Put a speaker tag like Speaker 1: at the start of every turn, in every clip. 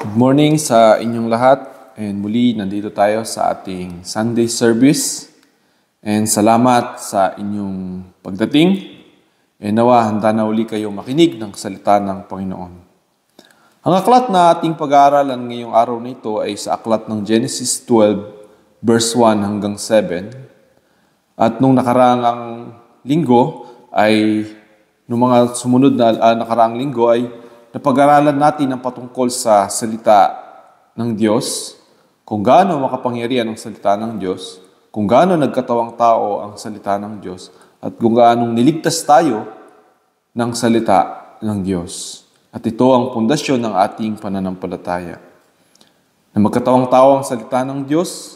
Speaker 1: Good morning sa inyong lahat, and muli nandito tayo sa ating Sunday service, and salamat sa inyong pagdating, and nawa handa na uli kayo makinig ng salita ng Panginoon. Ang aklat na ating pag-aaralan ngayong araw na ito ay sa aklat ng Genesis 12 verse 1 hanggang 7, at nung nakaraang linggo ay nung mga sumunod na nakaraang linggo ay napag-aralan natin ang patungkol sa salita ng Diyos, kung gaano makapangyarihan ang salita ng Diyos, kung gaano nagkatawang tao ang salita ng Diyos, at kung gaano niligtas tayo ng salita ng Diyos. At ito ang pundasyon ng ating pananampalataya. Na magkatawang tao ang salita ng Diyos,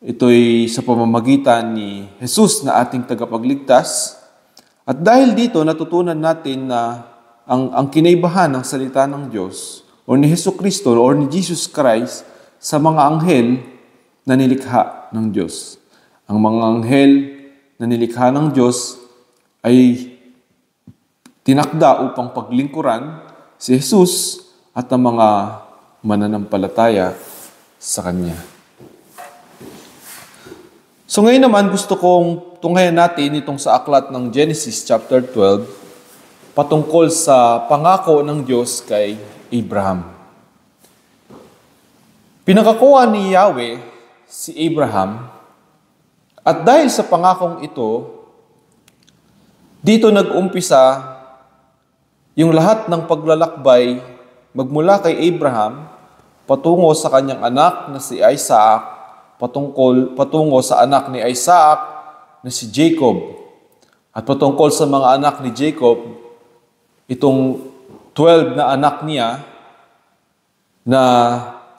Speaker 1: ito'y sa pamamagitan ni Jesus na ating tagapagligtas. At dahil dito, natutunan natin na ang kinaibahan ng salita ng Diyos o ni Jesucristo o ni Jesus Christ sa mga anghel na nilikha ng Diyos. Ang mga anghel na nilikha ng Diyos ay tinakda upang paglingkuran si Jesus at ang mga mananampalataya sa Kanya. So ngayon naman gusto kong tunghayan natin itong sa aklat ng Genesis chapter 12 patungkol sa pangako ng Diyos kay Abraham. Pinakakuha ni Yahweh si Abraham, at dahil sa pangakong ito, dito nag-umpisa yung lahat ng paglalakbay magmula kay Abraham patungo sa kanyang anak na si Isaac, patungo sa anak ni Isaac na si Jacob, at patungkol sa mga anak ni Jacob, itong 12 na anak niya na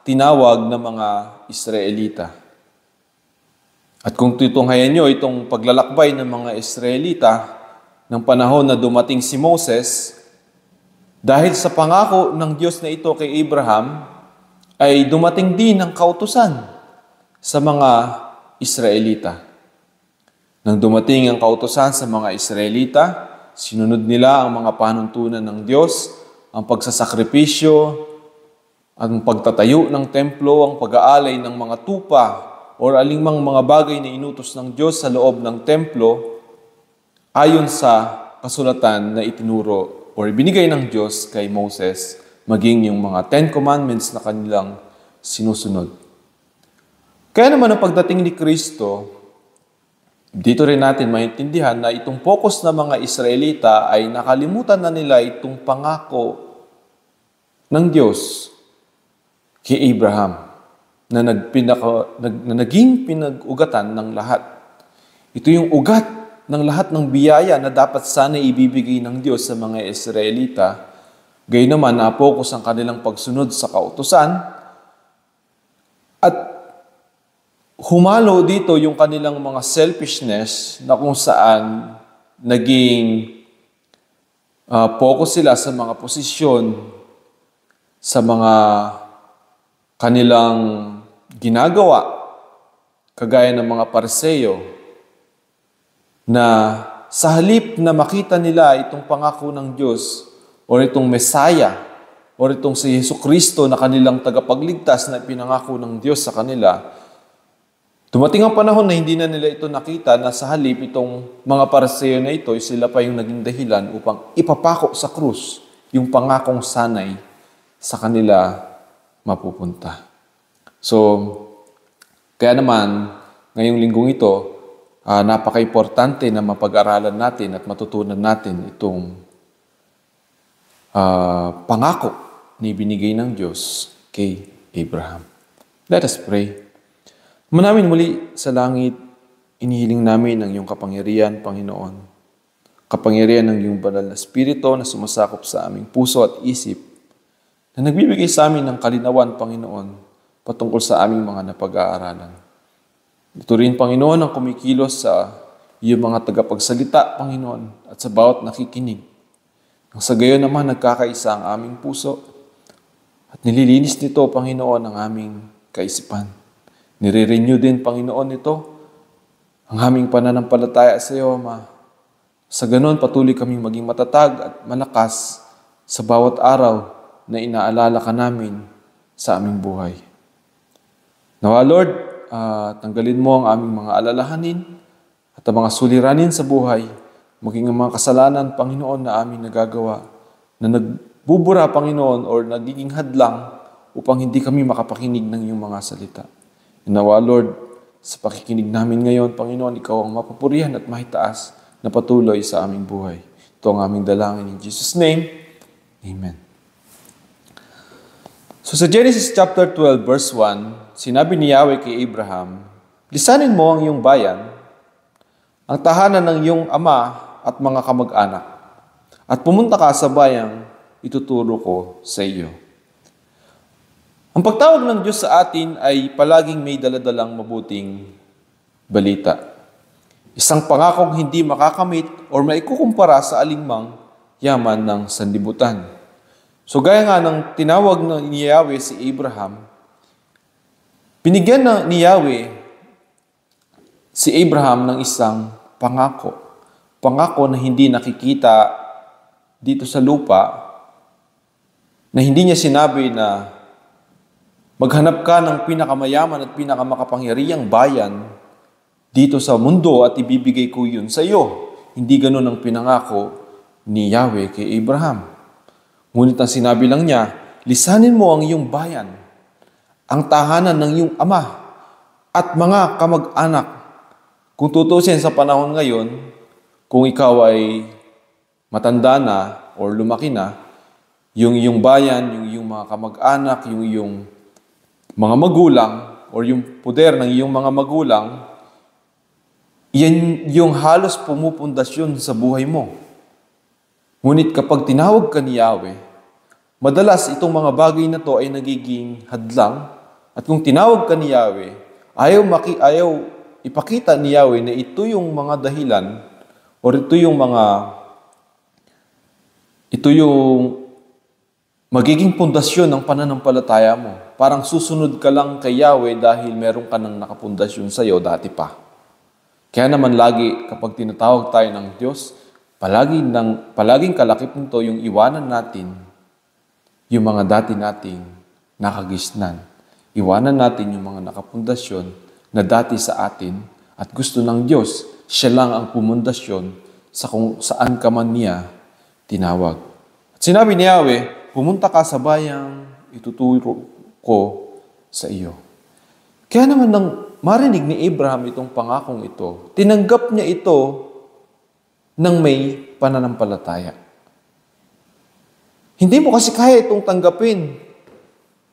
Speaker 1: tinawag na mga Israelita. At kung tutunghayan nyo itong paglalakbay ng mga Israelita ng panahon na dumating si Moses, dahil sa pangako ng Diyos na ito kay Abraham, ay dumating din ang kautusan sa mga Israelita. Nang dumating ang kautusan sa mga Israelita, sinunod nila ang mga panuntunan ng Diyos, ang pagsasakripisyo, ang pagtatayo ng templo, ang pag-aalay ng mga tupa o alingmang mga bagay na inutos ng Diyos sa loob ng templo ayon sa kasulatan na itinuro o ibinigay ng Diyos kay Moses, maging yung mga 10 Commandments na kanilang sinusunod. Kaya naman ang pagdating ni Kristo, dito rin natin maintindihan na itong focus ng mga Israelita ay nakalimutan na nila itong pangako ng Diyos kay Abraham na naging pinag-ugatan ng lahat. Ito yung ugat ng lahat ng biyaya na dapat sana ibibigay ng Diyos sa mga Israelita. Gayon naman na-focus ang kanilang pagsunod sa kautusan at humalo dito yung kanilang mga selfishness na kung saan naging focus sila sa mga posisyon, sa mga kanilang ginagawa, kagaya ng mga Pariseo, na sa halip na makita nila itong pangako ng Diyos o itong Mesaya o itong si Jesucristo na kanilang tagapagligtas na pinangako ng Diyos sa kanila, dumating ang panahon na hindi na nila ito nakita, na sa halip itong mga Pariseo na ito, sila pa yung naging dahilan upang ipapako sa krus yung pangakong sanay sa kanila mapupunta. So, kaya naman, ngayong linggong ito, napaka-importante na mapag-aralan natin at matutunan natin itong pangako na ibinigay ng Diyos kay Abraham. Let us pray. Manamin muli sa langit, inihiling namin ang iyong kapangyarihan, Panginoon. Kapangyarihan ng iyong banal na Espiritu na sumasakop sa aming puso at isip, na nagbibigay sa amin ng kalinawan, Panginoon, patungkol sa aming mga napag-aaralan. Ito rin, Panginoon, ang kumikilos sa iyong mga tagapagsalita, Panginoon, at sa bawat nakikinig. Nang sa gayon naman, nagkakaisa ang aming puso, at nililinis nito, Panginoon, ang aming kaisipan. Nire-renew din, Panginoon, ito ang aming pananampalataya sa iyo, Ama. Sa ganon, patuloy kaming maging matatag at malakas sa bawat araw na inaalala ka namin sa aming buhay. Nawa Lord, tanggalin mo ang aming mga alalahanin at ang mga suliranin sa buhay, maging ang mga kasalanan, Panginoon, na aming nagagawa, na nagbubura, Panginoon, or nagiging hadlang upang hindi kami makapakinig ng iyong mga salita. Nawa Lord, sa pakikinig namin ngayon, Panginoon, ikaw ang mapupurihan at mahitaas na patuloy sa aming buhay. Ito ang aming dalangin in Jesus' name. Amen. So sa Genesis chapter 12 verse 1, sinabi ni Yahweh kay Abraham, lisanin mo ang iyong bayan, ang tahanan ng iyong ama at mga kamag-anak, at pumunta ka sa bayang ituturo ko sa iyo. Ang pagtawag ng Diyos sa atin ay palaging may daladalang mabuting balita. Isang pangakong hindi makakamit o maikukumpara sa alingmang yaman ng sanlibutan. So gaya nga ng tinawag ni Yahweh si Abraham, binigyan ni Yahweh si Abraham ng isang pangako. Pangako na hindi nakikita dito sa lupa, na hindi niya sinabi na maghanap ka ng pinakamayaman at pinakamakapangyarihang bayan dito sa mundo at ibibigay ko yun sa iyo. Hindi ganun ang pinangako ni Yahweh kay Abraham. Ngunit ang sinabi lang niya, lisanin mo ang iyong bayan, ang tahanan ng iyong ama at mga kamag-anak. Kung tutusin sa panahon ngayon, kung ikaw ay matanda na o lumaki na, yung iyong bayan, yung iyong mga kamag-anak, yung iyong mga magulang o yung poder ng iyong mga magulang, yan yung halos pumupundasyon sa buhay mo. Ngunit kapag tinawag ka ni Yahweh, madalas itong mga bagay na to ay nagiging hadlang. At kung tinawag ka ni Yahweh, ayaw ipakita ni Yahweh na ito yung mga dahilan o ito yung magiging pundasyon ng pananampalataya mo. Parang susunod ka lang kay Yahweh dahil meron ka nang nakapundasyon sa iyo dati pa. Kaya naman lagi kapag tinatawag tayo ng Diyos, palaging kalakip nito yung iwanan natin yung mga dati nating nakagisnan. Iwanan natin yung mga nakapundasyon na dati sa atin at gusto ng Diyos, siya lang ang pumundasyon sa kung saan ka man niya tinawag. At sinabi ni Yahweh, pumunta ka sa bayang ituturo ko sa iyo. Kaya naman nang marinig ni Abraham itong pangakong ito, tinanggap niya ito ng may pananampalataya. Hindi mo kasi kaya itong tanggapin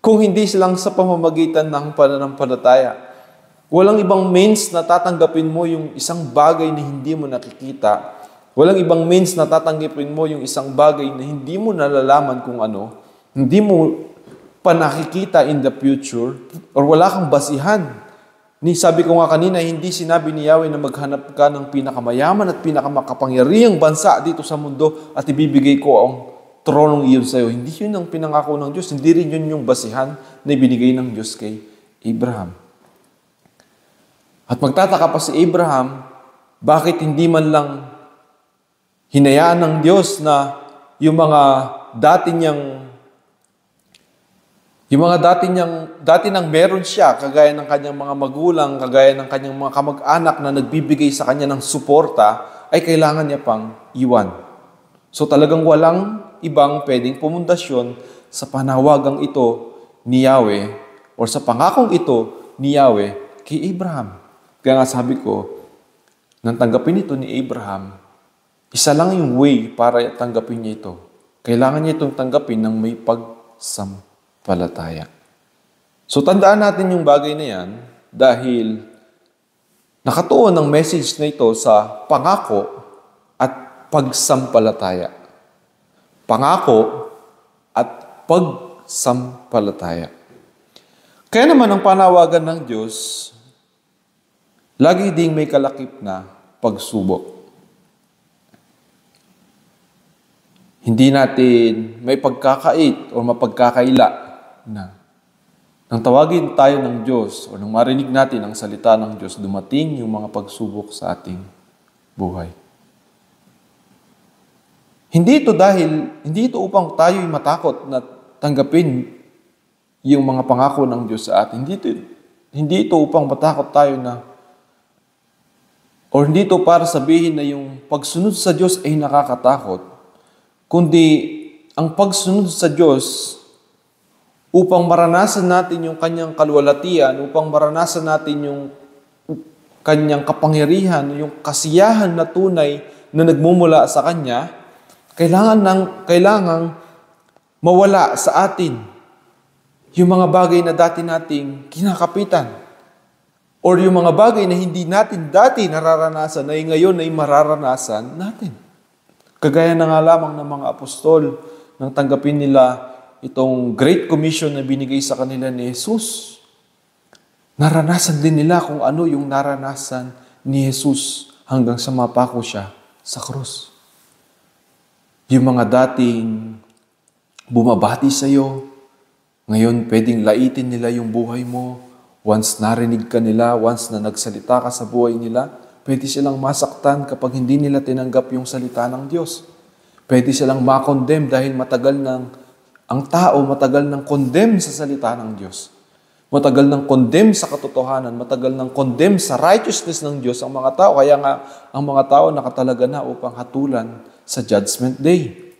Speaker 1: kung hindi silang sa pamamagitan ng pananampalataya. Walang ibang means na tatanggapin mo yung isang bagay na hindi mo nakikita. Walang ibang means na tatanggapin mo yung isang bagay na hindi mo nalalaman kung ano, hindi mo pa nakikita in the future, or wala kang basihan. Sabi ko nga kanina, hindi sinabi ni Yahweh na maghanap ka ng pinakamayaman at pinakamakapangyarihang bansa dito sa mundo at ibibigay ko ang tronong iyon sa iyo. Hindi yun ang pinangako ng Diyos. Hindi rin yun yung basihan na ibinigay ng Diyos kay Abraham. At magtataka pa si Abraham, bakit hindi man lang hinayaan ng Diyos na yung mga dati nang meron siya, kagaya ng kanyang mga magulang, kagaya ng kanyang mga kamag-anak na nagbibigay sa kanya ng suporta, ay kailangan niya pang iwan. So talagang walang ibang pwedeng pumundasyon sa panawagang ito ni Yahweh o sa pangakong ito ni Yahweh kay Abraham. Kaya nga sabi ko, nang tanggapin ito ni Abraham, isa lang yung way para tanggapin niya ito. Kailangan niya itong tanggapin ng may pagsampalataya. So tandaan natin yung bagay na yan dahil nakatuon ang message na ito sa pangako at pagsampalataya. Pangako at pagsampalataya. Kaya naman ang panawagan ng Diyos, lagi ding may kalakip na pagsubok. Hindi natin may pagkakait o mapagkakaila na nang tawagin tayo ng Diyos o nang marinig natin ang salita ng Diyos, dumating yung mga pagsubok sa ating buhay. Hindi ito upang tayo'y matakot na tanggapin yung mga pangako ng Diyos sa atin. Hindi ito upang matakot tayo na, or hindi ito para sabihin na yung pagsunod sa Diyos ay nakakatakot, kundi ang pagsunod sa Diyos upang maranasan natin yung kanyang kalwalatian, upang maranasan natin yung kanyang kapangyarihan, yung kasiyahan na tunay na nagmumula sa kanya, kailangang mawala sa atin yung mga bagay na dati nating kinakapitan, or yung mga bagay na hindi natin dati nararanasan ay ngayon ay mararanasan natin. Kagaya na nga lamang ng mga apostol nang tanggapin nila itong Great Commission na binigay sa kanila ni Jesus. Naranasan din nila kung ano yung naranasan ni Jesus hanggang sa mapako siya sa krus. Yung mga dating bumabati sa iyo, ngayon pwedeng laitin nila yung buhay mo. Once narinig ka nila, once na nagsalita ka sa buhay nila, pwede silang masaktan kapag hindi nila tinanggap yung salita ng Diyos. Pwede silang makondemn dahil ang tao matagal nang condemn sa salita ng Diyos. Matagal nang condemn sa katotohanan, matagal nang condemn sa righteousness ng Diyos ang mga tao. Kaya nga, ang mga tao nakatalaga na upang hatulan sa Judgment Day.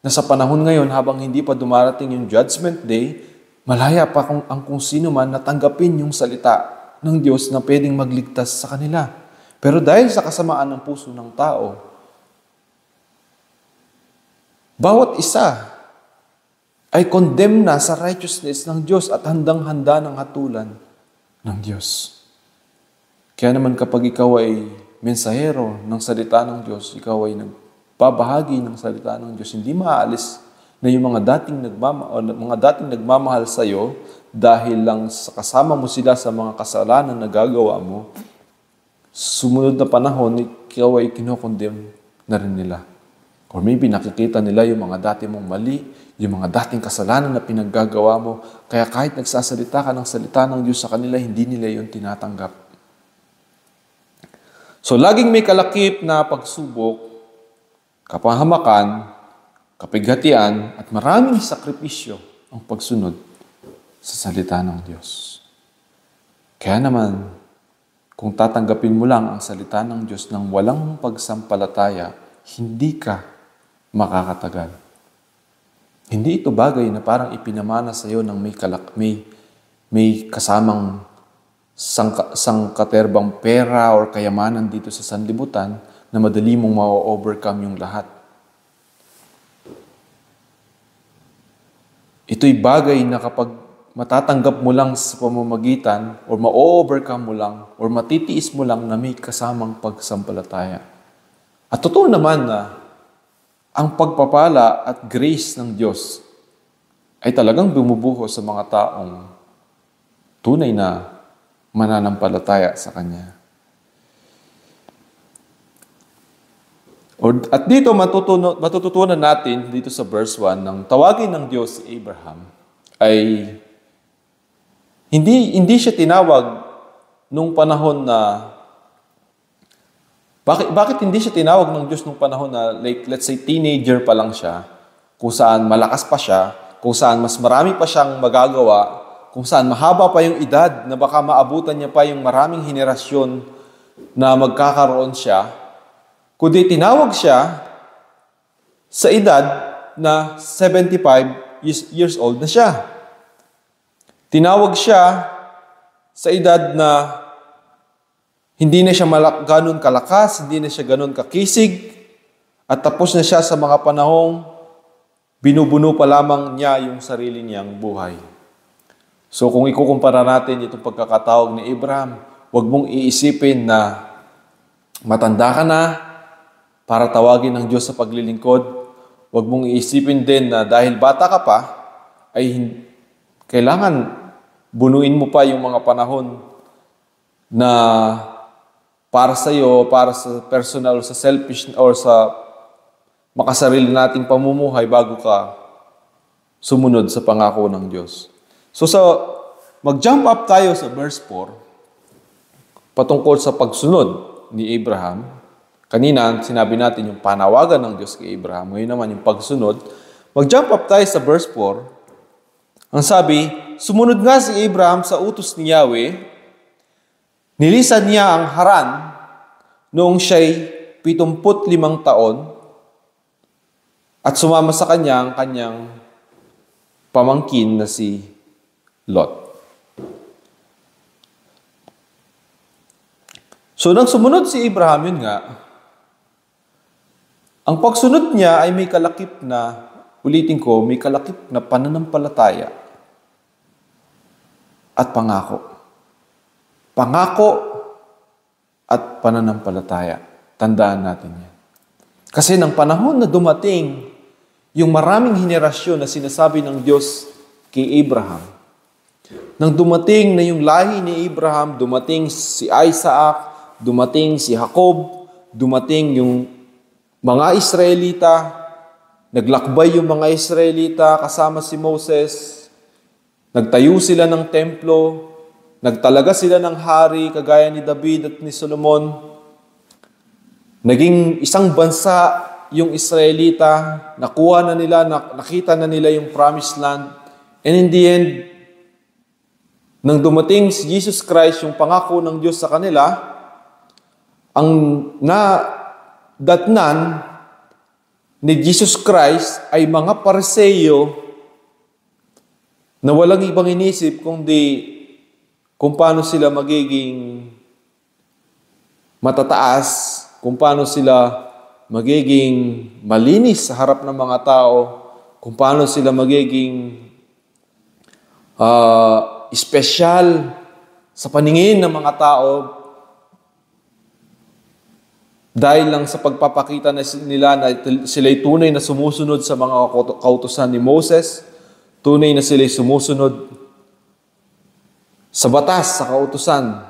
Speaker 1: Na sa panahon ngayon, habang hindi pa dumarating yung Judgment Day, malaya pa kung sino man natanggapin yung salita ng Diyos na pwedeng magligtas sa kanila. Pero dahil sa kasamaan ng puso ng tao, bawat isa ay condemn na sa righteousness ng Diyos at handang-handa ng hatulan ng Diyos. Kaya naman kapag ikaw ay mensahero ng salita ng Diyos, ikaw ay nagbabahagi ng salita ng Diyos, hindi maaalis na yung mga dating nagmamahal sa iyo dahil lang sa kasama mo sila sa mga kasalanan na gagawa mo, sumunod na panahon, ikaw ay kinokondem na rin nila. Or maybe nakikita nila yung mga dati mong mali, yung mga dating kasalanan na pinaggagawa mo, kaya kahit nagsasalita ka ng salita ng Diyos sa kanila, hindi nila yun tinatanggap. So, laging may kalakip na pagsubok, kapahamakan, kapighatian, at maraming sakripisyo ang pagsunod sa salita ng Diyos. Kaya naman, kung tatanggapin mo lang ang salita ng Diyos nang walang pagsampalataya, hindi ka makakatagal. Hindi ito bagay na parang ipinamana sa iyo ng may kasamang sangkaterbang pera or kayamanan dito sa sanlibutan na madali mong ma-overcome yung lahat. Ito'y bagay na kapag matatanggap mo lang sa pamamagitan or ma-overcome mo lang or matitiis mo lang na may kasamang pagsampalataya. At totoo naman na ang pagpapala at grace ng Diyos ay talagang bumubuho sa mga taong tunay na mananampalataya sa Kanya. At dito matututunan natin dito sa verse 1 ng tawagin ng Diyos si Abraham ay hindi siya tinawag nung panahon na bakit hindi siya tinawag ng Diyos nung panahon na like let's say teenager pa lang siya, kung saan malakas pa siya, kung saan mas marami pa siyang magagawa, kung saan mahaba pa yung edad na baka maabutan niya pa yung maraming henerasyon na magkakaroon siya, kundi tinawag siya sa edad na 75 years old na siya. Tinawag siya sa edad na hindi na siya ganun kalakas, hindi na siya ganun kakisig, at tapos na siya sa mga panahong binubuno pa lamang niya yung sarili niyang buhay. So kung ikukumpara natin itong pagkakatawag ni Abraham, huwag mong iisipin na matanda ka na para tawagin ng Diyos sa paglilingkod. Huwag mong iisipin din na dahil bata ka pa, ay kailangan bunuin mo pa yung mga panahon na para sa iyo, para sa personal, sa selfish, or sa makasarili nating pamumuhay bago ka sumunod sa pangako ng Diyos. So mag-jump up tayo sa verse 4 patungkol sa pagsunod ni Abraham. Kanina, sinabi natin yung panawagan ng Diyos kay Abraham. Ngayon naman yung pagsunod. Mag-jump up tayo sa verse 4. Ang sabi, sumunod nga si Abraham sa utos ni Yahweh, nilisan niya ang Haran noong siya'y 75 taon at sumama sa kanya ang kanyang pamangkin na si Lot. So, nang sumunod si Abraham, yun nga, ang pagsunod niya ay may kalakip na, ulitin ko, may kalakip na pananampalataya at pangako. Pangako at pananampalataya. Tandaan natin yan. Kasi ng panahon na dumating, yung maraming henerasyon na sinasabi ng Diyos kay Abraham, nang dumating na yung lahi ni Abraham, dumating si Isaac, dumating si Jacob, dumating yung mga Israelita, naglakbay yung mga Israelita kasama si Moses, nagtayo sila ng templo, nagtalaga sila ng hari kagaya ni David at ni Solomon, naging isang bansa yung Israelita, nakuha na nila, nakita na nila yung promised land, and in the end, nang dumating si Jesus Christ, yung pangako ng Diyos sa kanila, ang datnan ni Jesus Christ ay mga Pariseo na walang ibang inisip kundi kung paano sila magiging matataas, kung paano sila magiging malinis sa harap ng mga tao, kung paano sila magiging espesyal sa paningin ng mga tao dahil lang sa pagpapakita nila na sila'y tunay na sumusunod sa mga kautusan ni Moses, tunay na sila'y sumusunod sa batas, sa kautusan,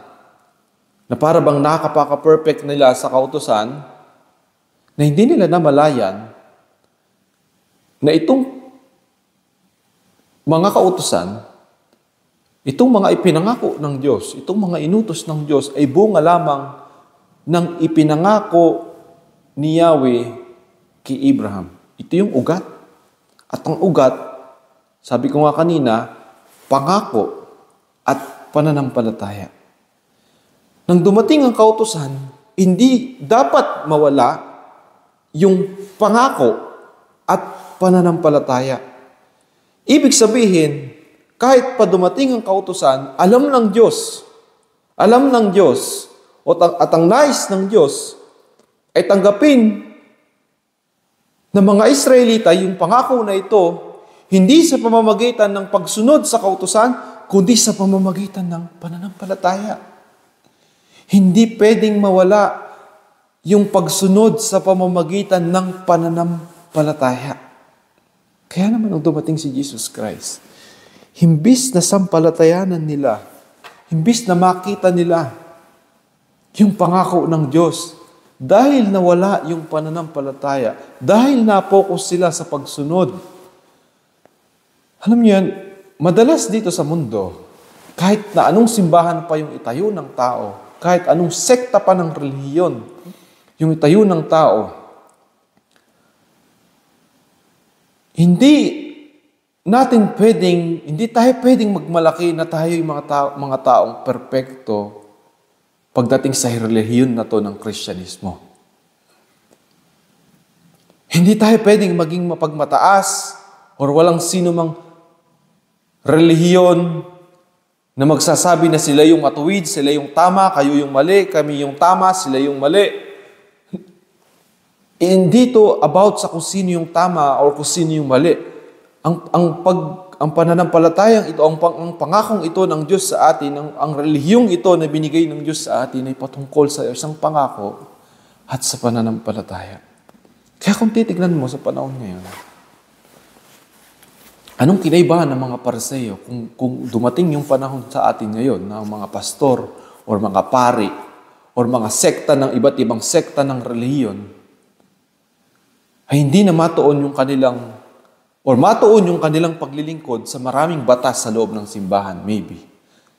Speaker 1: na para bang nakapaka-perfect nila sa kautusan, na hindi nila namalayan na itong mga kautusan, itong mga ipinangako ng Diyos, itong mga inutos ng Diyos ay bunga lamang ng ipinangako ni Yahweh kay Abraham. Ito yung ugat. At ang ugat, sabi ko nga kanina, pangako at pananampalataya. Nang dumating ang kautusan, hindi dapat mawala yung pangako at pananampalataya. Ibig sabihin, kahit pa dumating ang kautusan, alam ng Diyos at ang nais ng Diyos ay tanggapin ng mga Israelita yung pangako na ito, hindi sa pamamagitan ng pagsunod sa kautusan, kundi sa pamamagitan ng pananampalataya. Hindi pwedeng mawala yung pagsunod sa pamamagitan ng pananampalataya. Kaya naman nung dumating si Jesus Christ, himbis na sampalatayanan nila, himbis na makita nila yung pangako ng Diyos, dahil nawala yung pananampalataya, dahil na-focus sila sa pagsunod. Alam niyo yan, madalas dito sa mundo, kahit na anong simbahan pa yung itayo ng tao, kahit anong sekta pa ng relihiyon, yung itayo ng tao, hindi tayo pwedeng magmalaki na tayo yung mga taong perpekto pagdating sa relihiyon na to ng Kristyanismo. Hindi tayo pwedeng maging mapagmataas or walang sino mang relihiyon na magsasabi na sila yung matuwid, sila yung tama, kayo yung mali, kami yung tama, sila yung mali. Hindi to about sa kung sino yung tama or kung sino yung mali. Ang pananampalatayang ito, ang pangakong ito ng Diyos sa atin, ang relihiyong ito na binigay ng Diyos sa atin ay patungkol sa isang pangako at sa pananampalataya. Kaya kung titignan mo sa panahon ngayon, anong kinaibahan ng mga Pariseo kung dumating yung panahon sa atin ngayon ng mga pastor or mga pari or mga sekta ng iba't ibang sekta ng relihiyon ay hindi na matuon yung kanilang paglilingkod sa maraming batas sa loob ng simbahan, maybe.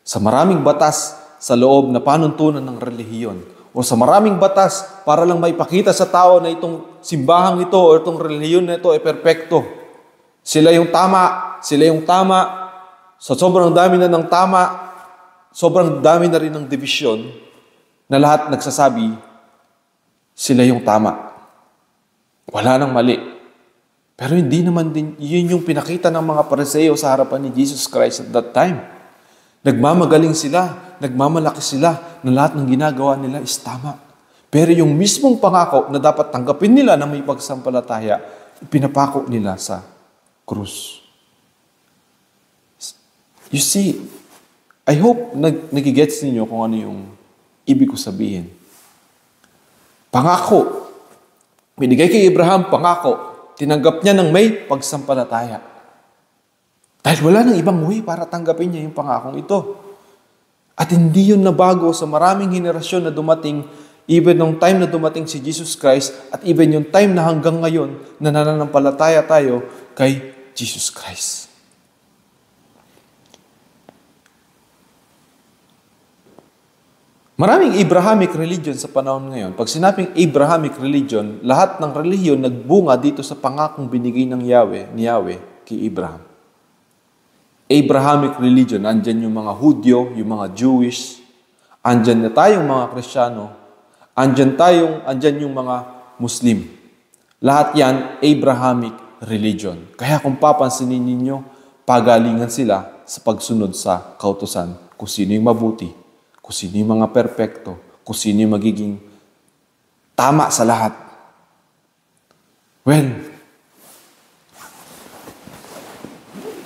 Speaker 1: Sa maraming batas sa loob na panuntunan ng relihiyon. O sa maraming batas para lang maipakita sa tao na itong simbahang ito o itong relihiyon na ito ay perpekto. Sila yung tama. So sobrang dami na ng tama, sobrang dami na rin ng division na lahat nagsasabi sila yung tama. Wala nang mali. Pero hindi naman din, yun yung pinakita ng mga Pariseo sa harapan ni Jesus Christ at that time. Nagmamagaling sila, nagmamalaki sila na lahat ng ginagawa nila is tama. Pero yung mismong pangako na dapat tanggapin nila na may pagsampalataya, pinapako nila sa krus. You see, I hope nagigets ninyo kung ano yung ibig ko sabihin. Pangako. Binigay kay Abraham pangako. Tinanggap niya ng may pagsampalataya. Dahil wala nang ibang way para tanggapin niya yung pangakong ito. At hindi yun nabago sa maraming henerasyon na dumating, even nung time na dumating si Jesus Christ, at even yung time na hanggang ngayon na nananampalataya tayo kay Jesus Christ. Maraming Abrahamic religion sa panahon ngayon. Pag sinabing Abrahamic religion, lahat ng relihiyon nagbunga dito sa pangakong binigay ng ni Yahweh kay Abraham. Abrahamic religion, andyan yung mga Hudyo, yung mga Jewish, andyan na tayong mga Kristiyano, andyan yung mga Muslim. Lahat yan, Abrahamic religion. Kaya kung papansinin ninyo, pagalingan sila sa pagsunod sa kautusan kung sino yung mabuti, kung sino yung mga perpekto, kung sino yung magiging tama sa lahat. Well,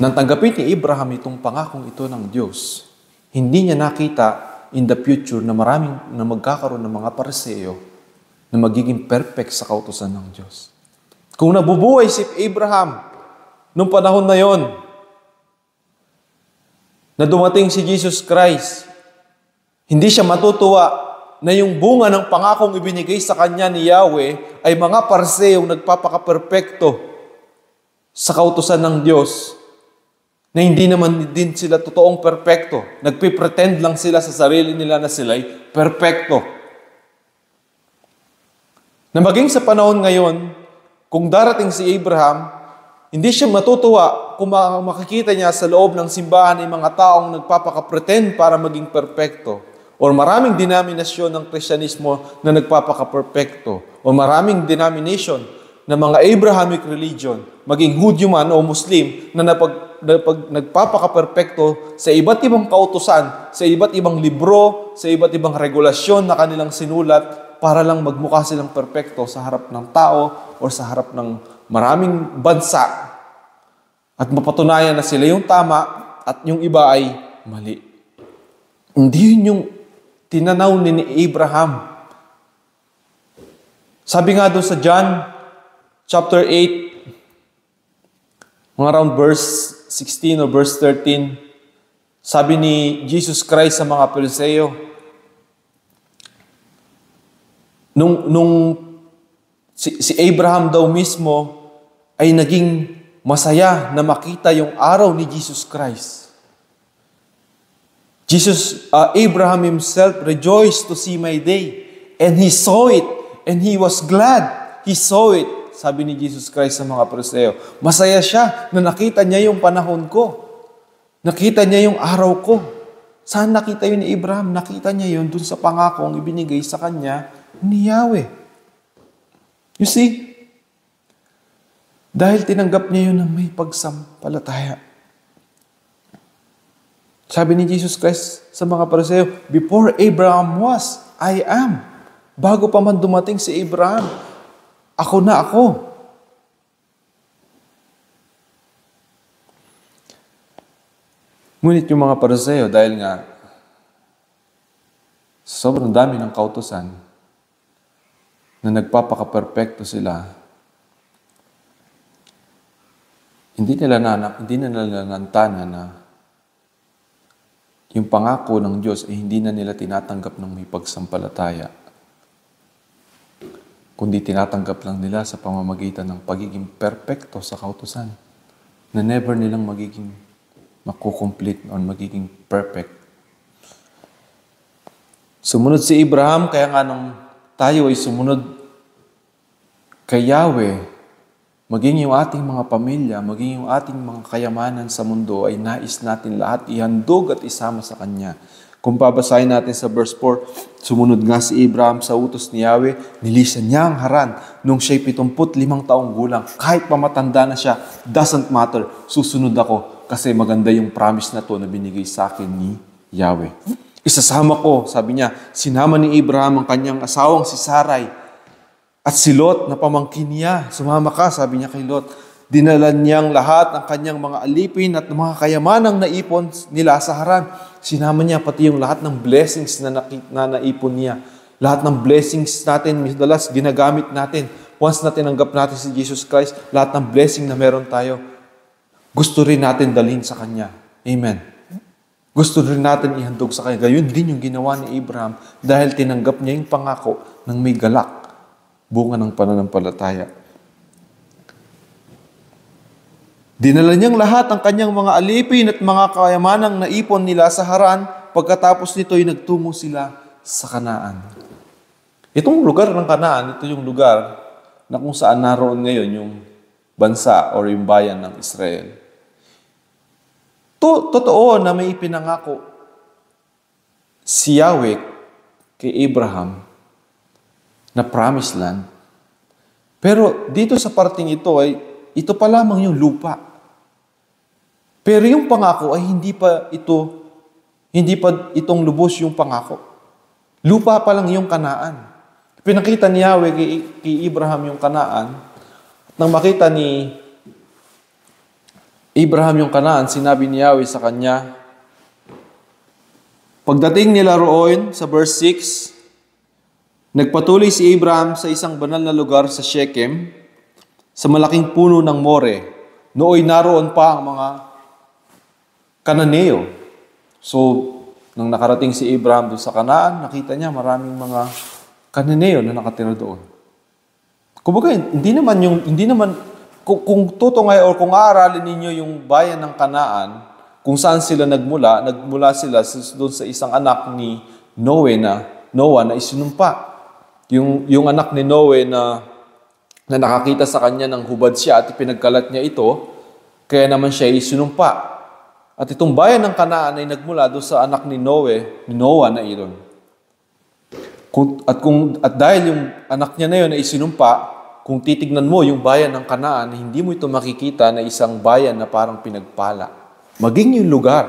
Speaker 1: nang tanggapin ni Abraham itong pangakong ito ng Diyos, hindi niya nakita in the future na maraming na magkakaroon ng mga Pariseo na magiging perfect sa kautusan ng Diyos. Kung nabubuhay si Abraham nung panahon na yon, na dumating si Jesus Christ, hindi siya matutuwa na yung bunga ng pangakong ibinigay sa kanya ni Yahweh ay mga Pariseong nagpapaka-perpekto sa kautusan ng Diyos na hindi naman din sila totoong perpekto. Nagpipretend lang sila sa sarili nila na sila'y perpekto. Na maging sa panahon ngayon, kung darating si Abraham, hindi siya matutuwa kung makikita niya sa loob ng simbahan ay mga taong nagpapaka-pretend para maging perpekto. O maraming denominasyon ng Kristyanismo na nagpapaka-perpekto. O maraming denomination na mga Abrahamic religion, maging Hudyo man o Muslim, na nagpapaka-perpekto sa iba't ibang kautusan, sa iba't ibang libro, sa iba't ibang regulasyon na kanilang sinulat para lang magmukha silang perpekto sa harap ng tao o sa harap ng maraming bansa at mapatunayan na sila yung tama at yung iba ay mali. Hindi yun yung tinanaw ni Abraham. Sabi nga doon sa John chapter 8, mga around verse 16 or verse 13, sabi ni Jesus Christ sa mga Pariseo, nung si Abraham daw mismo ay naging masaya na makita yung araw ni Jesus Christ. Abraham himself rejoiced to see my day. And he saw it. And he was glad. He saw it. Sabi ni Jesus Christ sa mga Pariseo. Masaya siya na nakita niya yung panahon ko. Nakita niya yung araw ko. Saan nakita yun ni Abraham? Nakita niya yun dun sa pangakong ibinigay sa kanya ni Yahweh. You see? Dahil tinanggap niya yun ng may pagsampalataya. Sabi ni Jesus Christ sa mga Pariseo, before Abraham was, I am. Bago pa man dumating si Abraham, ako na ako. Ngunit yung mga Pariseo, dahil nga sobrang dami ng kautusan na nagpapaka-perpekto sila, hindi nila nantana na yung pangako ng Diyos ay hindi na nila tinatanggap ng may pagsampalataya, kundi tinatanggap lang nila sa pamamagitan ng pagiging perpekto sa kautusan na never nilang magiging makukomplete o magiging perfect. Sumunod si Abraham, kaya nga nung tayo ay sumunod kay Yahweh, maging yung ating mga pamilya, maging yung ating mga kayamanan sa mundo ay nais natin lahat ihandog at isama sa Kanya. Kung babasahin natin sa verse 4, sumunod nga si Abraham sa utos ni Yahweh, nilisan niya ang Haran nung siya'y 75 taong gulang. Kahit pamatanda na siya, doesn't matter, susunod ako kasi maganda yung promise na to na binigay sa akin ni Yahweh. Isasama ko, sabi niya, sinama ni Abraham ang kanyang asawang si Sarai at si Lot na pamangkin niya. Sumama ka, sabi niya kay Lot. Dinala niyang lahat ng kanyang mga alipin at mga kayamanang naipon nila sa Haran. Sinama niya pati yung lahat ng blessings na naipon niya. Lahat ng blessings natin, madalas ginagamit natin. Once na tinanggap natin si Jesus Christ, lahat ng blessing na meron tayo, gusto rin natin dalhin sa Kanya. Amen. Gusto rin natin ihandog sa Kanya. Gayun din yung ginawa ni Abraham dahil tinanggap niya yung pangako ng may galak, bunga ng pananampalataya. Dinala niyang lahat ang kanyang mga alipin at mga kayamanang naipon nila sa Haran. Pagkatapos nito ay nagtungo sila sa Kanaan. Itong lugar ng Kanaan, ito yung lugar na kung saan naroon ngayon yung bansa o yung bayan ng Israel. Totoo na may ipinangako si Yahweh kay Abraham na promised land. Pero dito sa parting ito ay ito pa lamang yung lupa. Pero yung pangako ay hindi pa itong lubos yung pangako. Lupa pa lang yung Kanaan. Pinakita ni Yahweh kay Abraham yung Kanaan. At nang makita ni Abraham yung Kanaan, sinabi ni Yahweh sa kanya, pagdating nila roon sa verse 6, nagpatuloy si Abraham sa isang banal na lugar sa Shechem, sa malaking puno ng More. Nooy naroon pa ang mga Kananeo. So, nang nakarating si Abraham doon sa Kanaan, nakita niya maraming mga Kananeo na nakatira doon. Kumbaga, hindi naman kung tutungay o kung aaralin ninyo yung bayan ng Kanaan, kung saan sila nagmula sila doon sa isang anak ni Noah na isinumpa. Yung anak ni Noah na nakakita sa kanya ng hubad siya at pinagkalat niya ito, kaya naman siya isinumpa. At itong bayan ng Kanaan ay nagmula doon sa anak ni Noah na iyon. At dahil yung anak niya na yun ay isinumpa, kung titignan mo yung bayan ng Kanaan, hindi mo ito makikita na isang bayan na parang pinagpala. Maging yung lugar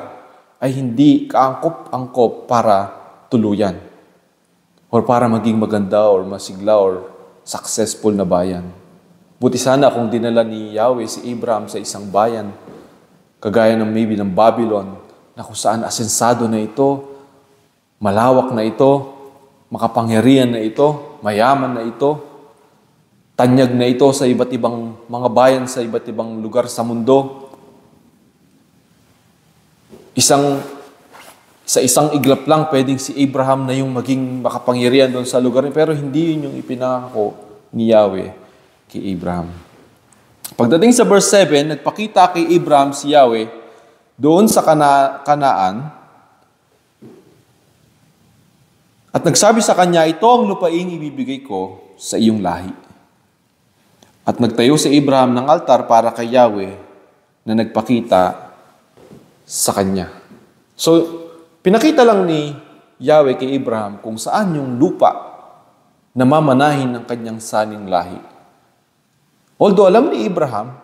Speaker 1: ay hindi kaangkop-angkop para tuluyan. Or para maging maganda or masigla or successful na bayan. Buti sana kung dinala ni Yahweh si Abraham sa isang bayan, kagaya ng maybe ng Babylon, na kung saan asensado na ito, malawak na ito, makapangyarihan na ito, mayaman na ito, tanyag na ito sa iba't ibang mga bayan sa iba't ibang lugar sa mundo. Sa isang iglap lang, pwedeng si Abraham na yung maging makapangyarihan doon sa lugar, pero hindi yun yung ipinangako ni Yahweh kay Abraham. Pagdating sa verse 7, nagpakita kay Abraham si Yahweh doon sa Kanaan at nagsabi sa kanya, ito ang lupaing ibibigay ko sa iyong lahi. At nagtayo si Abraham ng altar para kay Yahweh na nagpakita sa kanya. So, pinakita lang ni Yahweh kay Abraham kung saan yung lupa na mamanahin ng kanyang saning lahi. Although alam ni Abraham,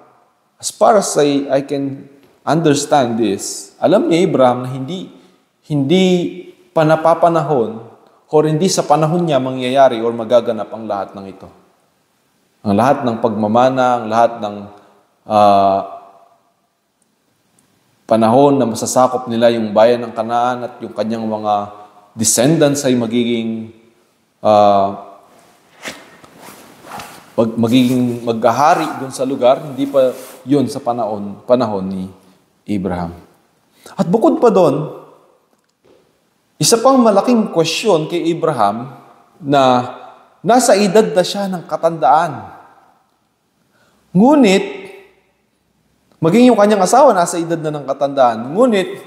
Speaker 1: as far as I can understand this, alam ni Abraham na hindi panapapanahon o hindi sa panahon niya mangyayari o magaganap ang lahat ng ito. Ang lahat ng pagmamana, ang lahat ng panahon na masasakop nila yung bayan ng Kanaan at yung kanyang mga descendants ay magiging maghahari doon sa lugar, hindi pa yun sa panahon ni Abraham. At bukod pa doon, isa pang malaking question kay Abraham na nasa edad na siya ng katandaan. Ngunit, maging yung kanyang asawa nasa edad na ng katandaan. Ngunit,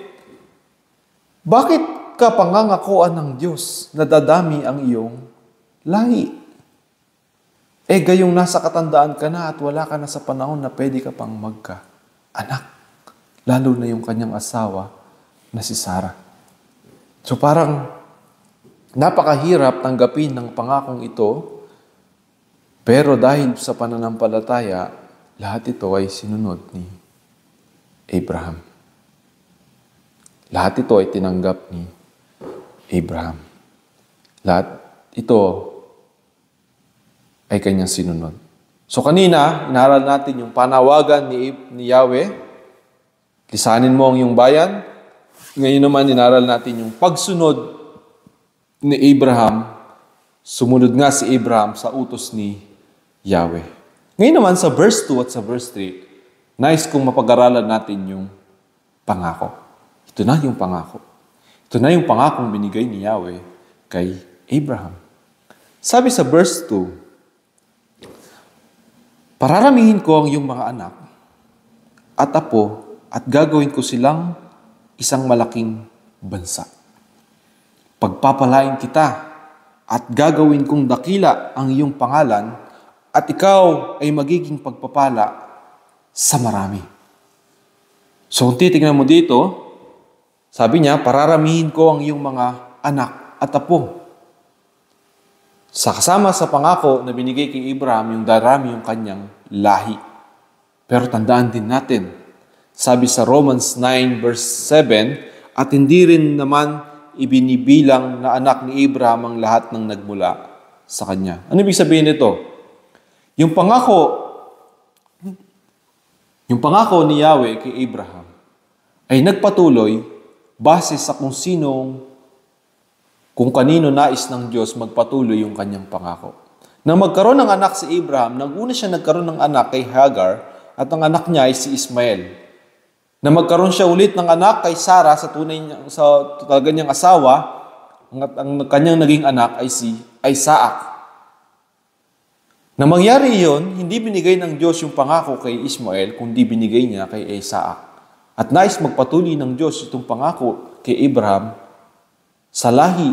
Speaker 1: bakit ka pangangakuan ng Diyos na dadami ang iyong lahi? Gayong nasa katandaan ka na at wala ka na sa panahon na pwede ka pang magka-anak. Lalo na yung kanyang asawa na si Sarah. So parang napakahirap tanggapin ng pangakong ito, pero dahil sa pananampalataya, lahat ito ay sinunod ni Abraham. Lahat ito ay tinanggap ni Abraham. Lahat ito ay kanyang sinunod. So kanina, inaral natin yung panawagan ni Yahweh. Lisanin mo ang iyong bayan. Ngayon naman, inaral natin yung pagsunod ni Abraham. Sumunod nga si Abraham sa utos ni Yahweh. Ngayon naman, sa verse 2 at sa verse 3, nais kong mapag-aralan natin yung pangako. Ito na yung pangako. Ito na yung pangakong binigay ni Yahweh kay Abraham. Sabi sa verse 2, pararamihin ko ang iyong mga anak at apo at gagawin ko silang isang malaking bansa. Pagpapalain kita at gagawin kong dakila ang iyong pangalan at ikaw ay magiging pagpapala sa marami. So kung titignan mo dito, sabi niya, pararamihin ko ang iyong mga anak at apo. Kasama sa pangako na binigay kay Abraham, yung darami yung kanyang lahi. Pero tandaan din natin, sabi sa Romans 9 verse 7, at hindi rin naman ibinibilang na anak ni Abraham ang lahat ng nagmula sa kanya. Ano ibig sabihin nito? Yung pangako ni Yahweh kay Abraham ay nagpatuloy base sa kung kanino nais ng Diyos magpatuloy yung kanyang pangako. Nang magkaroon ng anak si Abraham, nag-una siya nagkaroon ng anak kay Hagar at ang anak niya ay si Ismael. Nang magkaroon siya ulit ng anak kay Sarah sa talaga niyang asawa, ang kanyang naging anak ay si Isaac. Nang mangyari iyon, hindi binigay ng Diyos yung pangako kay Ismael, kundi binigay niya kay Isaac. At nais magpatuloy ng Diyos itong pangako kay Abraham sa lahi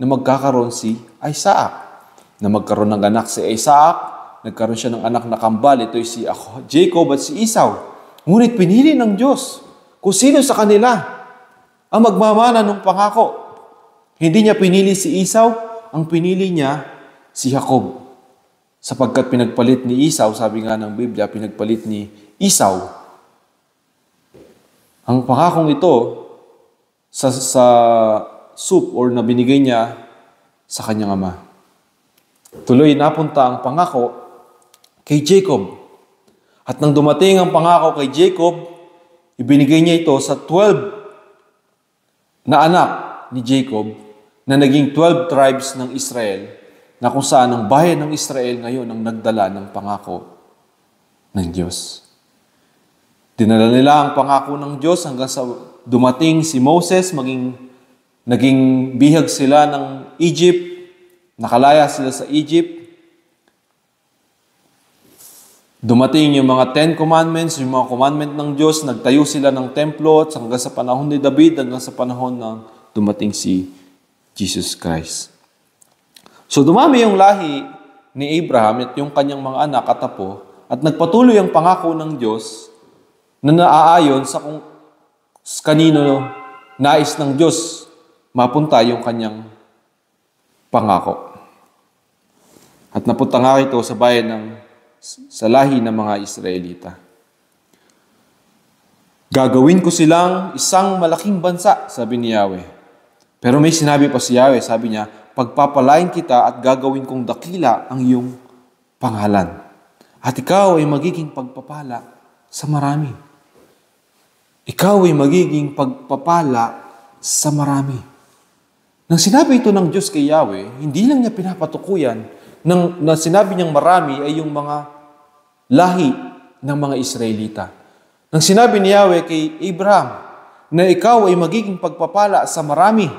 Speaker 1: na magkakaroon si Isaac. Na magkaroon ng anak si Isaac, nagkaroon siya ng anak na kambal, ito si Jacob at si Esau. Ngunit pinili ng Diyos kung sino sa kanila ang magmamana ng pangako. Hindi niya pinili si Esau, ang pinili niya si Jacob. Sapagkat pinagpalit ni Esau, sabi nga ng Biblia, pinagpalit ni Esau. Ang pangakong ito sa soup or na binigay niya sa kanyang ama. Tuloy napunta ang pangako kay Jacob. At nang dumating ang pangako kay Jacob, ibinigay niya ito sa 12 na anak ni Jacob na naging 12 tribes ng Israel na kung saan ang bayan ng Israel ngayon ang nagdala ng pangako ng Diyos. Dinala nila ang pangako ng Diyos hanggang sa dumating si Moses, naging bihag sila ng Egypt, nakalaya sila sa Egypt. Dumating yung mga 10 commandments, yung mga commandment ng Diyos, nagtayo sila ng templo at hanggang sa panahon ni David, hanggang sa panahon ng dumating si Jesus Christ. So dumami yung lahi ni Abraham at yung kanyang mga anak at apo at nagpatuloy ang pangako ng Diyos na naaayon sa kung kanino nais ng Diyos mapunta yung kanyang pangako. At napunta nga ito sa bayan sa lahi ng mga Israelita. Gagawin ko silang isang malaking bansa, sabi ni Yahweh. Pero may sinabi pa si Yahweh, sabi niya, pagpapalain kita at gagawin kong dakila ang iyong pangalan. At ikaw ay magiging pagpapala sa marami. Ikaw ay magiging pagpapala sa marami. Nang sinabi ito ng Diyos kay Yahweh, hindi lang niya pinapatukuyan na sinabi niyang marami ay yung mga lahi ng mga Israelita. Nang sinabi ni Yahweh kay Abraham na ikaw ay magiging pagpapala sa marami,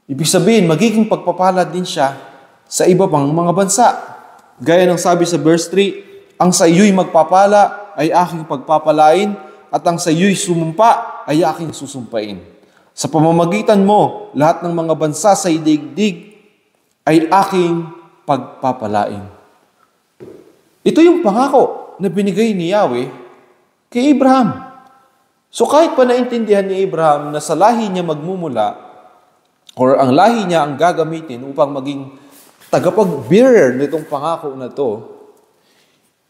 Speaker 1: ibig sabihin, magiging pagpapala din siya sa iba pang mga bansa. Gaya ng sabi sa verse 3, ang sa iyo'y magpapala ay aking pagpapalain at ang sa iyo'y sumumpa ay aking susumpain. Sa pamamagitan mo, lahat ng mga bansa sa daigdig ay aking pagpapalain. Ito yung pangako na binigay ni Yahweh kay Abraham. So kahit pa naintindihan ni Abraham na sa lahi niya magmumula, or ang lahi niya ang gagamitin upang maging tagapag-bearer nitong pangako na to,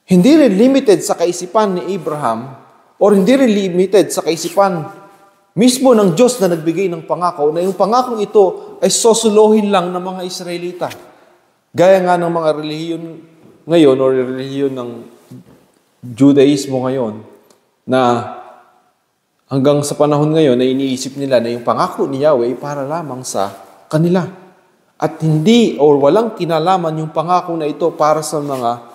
Speaker 1: hindi rin limited sa kaisipan ni Abraham, or hindi rin limited sa kaisipan mismo ng Diyos na nagbigay ng pangako, na yung pangakong ito ay sosolohin lang ng mga Israelita. Gaya nga ng mga relihiyon ngayon, or relihiyon ng Judaismo ngayon, na hanggang sa panahon ngayon na iniisip nila na yung pangako ni Yahweh ay para lamang sa kanila. At hindi or walang kinalaman yung pangako na ito para sa mga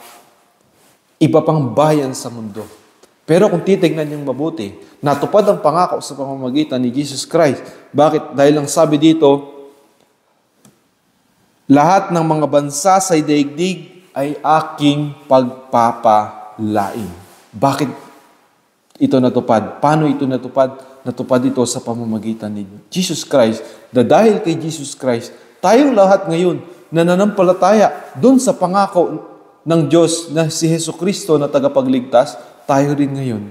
Speaker 1: iba pang bayan sa mundo. Pero kung titignan yung mabuti, natupad ang pangako sa pamamagitan ni Jesus Christ. Bakit? Dahil ang sabi dito, lahat ng mga bansa sa daigdig ay aking pagpapalain. Bakit ito natupad? Paano ito natupad? Natupad ito sa pamamagitan ni Jesus Christ. Dahil kay Jesus Christ, tayong lahat ngayon na nananampalataya doon sa pangako ng Diyos na si Jesucristo na tagapagligtas, tayo rin ngayon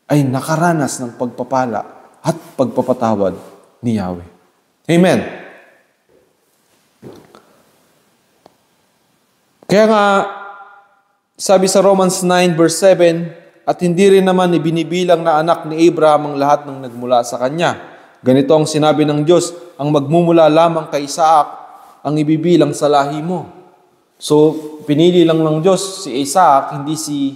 Speaker 1: ay nakaranas ng pagpapala at pagpapatawad ni Yahweh. Amen. Kaya nga, sabi sa Romans 9 verse 7, at hindi rin naman ibinibilang na anak ni Abraham ang lahat ng nagmula sa kanya. Ganito ang sinabi ng Diyos, ang magmumula lamang kay Isaac ang ibibilang sa lahi mo. So, pinili lang ng Diyos si Isaac, hindi si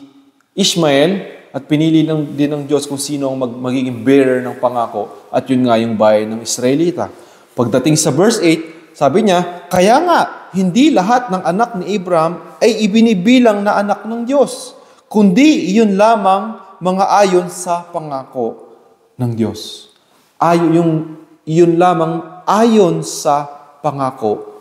Speaker 1: Ishmael, at pinili lang din ng Diyos kung sino ang magiging bearer ng pangako, at yun nga yung bayan ng Israelita. Pagdating sa verse 8, sabi niya, kaya nga, hindi lahat ng anak ni Abraham ay ibinibilang na anak ng Diyos, kundi iyon lamang mga ayon sa pangako ng Diyos. Iyon lamang ayon sa pangako